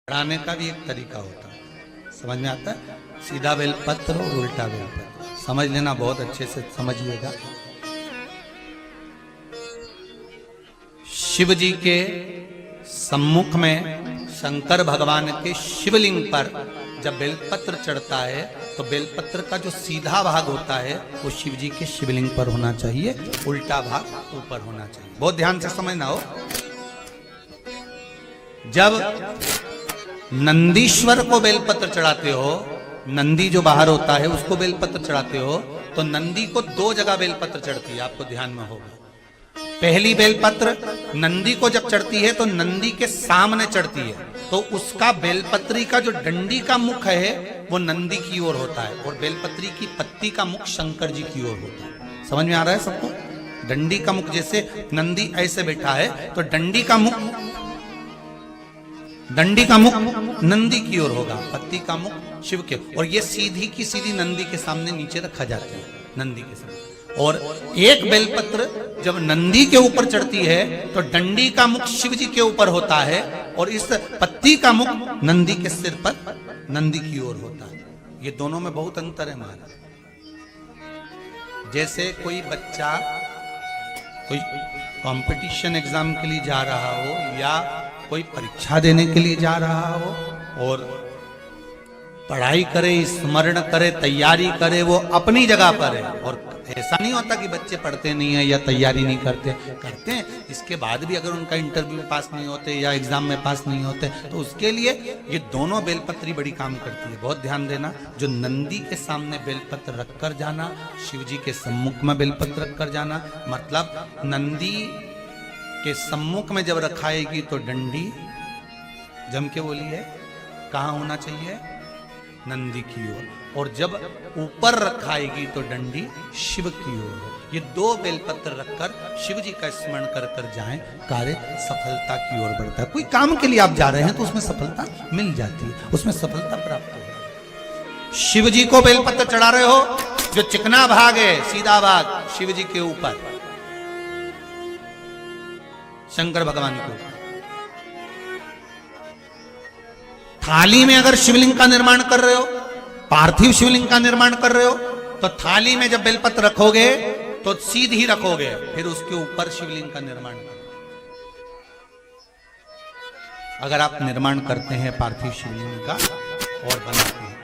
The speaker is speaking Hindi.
पढ़ाने का भी एक तरीका होता है, समझ में आता है। सीधा बेलपत्र और उल्टा बेलपत्र समझ लेना, बहुत अच्छे से समझिएगा। शिव जी के सम्मुख में शंकर भगवान के शिवलिंग पर जब बेलपत्र चढ़ता है तो बेलपत्र का जो सीधा भाग होता है वो शिव जी के शिवलिंग पर होना चाहिए, उल्टा भाग ऊपर होना चाहिए। बहुत ध्यान से समझना हो। जब नंदीश्वर को बेलपत्र चढ़ाते हो, नंदी जो बाहर होता है उसको बेलपत्र चढ़ाते हो, तो नंदी को दो जगह बेलपत्र चढ़ती है, आपको ध्यान में होगा। पहली बेलपत्र नंदी को जब चढ़ती है तो नंदी के सामने चढ़ती है, तो उसका बेलपत्री का जो डंडी का मुख है वो नंदी की ओर होता है और बेलपत्री की पत्ती का मुख शंकर जी की ओर होता है। समझ में आ रहा है सबको? डंडी का मुख, जैसे नंदी ऐसे बैठा है तो डंडी का मुख नंदी की ओर होगा, पत्ती का मुख शिव के, और ये सीधी की सीधी नंदी के सामने नीचे रखा जाता है, नंदी के सामने। और एक बेलपत्र जब नंदी के ऊपर चढ़ती है तो डंडी का मुख शिव जी के ऊपर होता है और इस पत्ती का मुख नंदी के सिर पर नंदी की ओर होता है। ये दोनों में बहुत अंतर है महाराज। जैसे कोई बच्चा कोई कंपटीशन एग्जाम के लिए जा रहा हो या कोई परीक्षा देने के लिए जा रहा हो और पढ़ाई करे, स्मरण करे, तैयारी करे, वो अपनी जगह पर है। और ऐसा नहीं होता कि बच्चे पढ़ते नहीं है या तैयारी नहीं करते हैं। इसके बाद भी अगर उनका इंटरव्यू में पास नहीं होते या एग्जाम में पास नहीं होते तो उसके लिए ये दोनों बेलपत्री बड़ी काम करती है। बहुत ध्यान देना। जो नंदी के सामने बेलपत्र रखकर जाना, शिव जी के सम्मुख में बेलपत्र रखकर जाना, मतलब नंदी के सम्मुख में जब रखाएगी तो डंडी, जम के बोलिए, कहाँ होना चाहिए? नंदी की ओर। और जब ऊपर रखाएगी तो डंडी शिव की ओर हो। ये दो बेलपत्र रखकर शिव जी का स्मरण कर कर जाएं, कार्य सफलता की ओर बढ़ता है। कोई काम के लिए आप जा रहे हैं तो उसमें सफलता मिल जाती है, उसमें सफलता प्राप्त हो। शिव जी को बेलपत्र चढ़ा रहे हो, जो चिकना भाग है, सीधा भाग शिव जी के ऊपर, शंकर भगवान को। थाली में अगर शिवलिंग का निर्माण कर रहे हो, पार्थिव शिवलिंग का निर्माण कर रहे हो, तो थाली में जब बेलपत्र रखोगे तो सीधी रखोगे, फिर उसके ऊपर शिवलिंग का निर्माण करोगे। अगर आप निर्माण करते हैं पार्थिव शिवलिंग का और बनाते हैं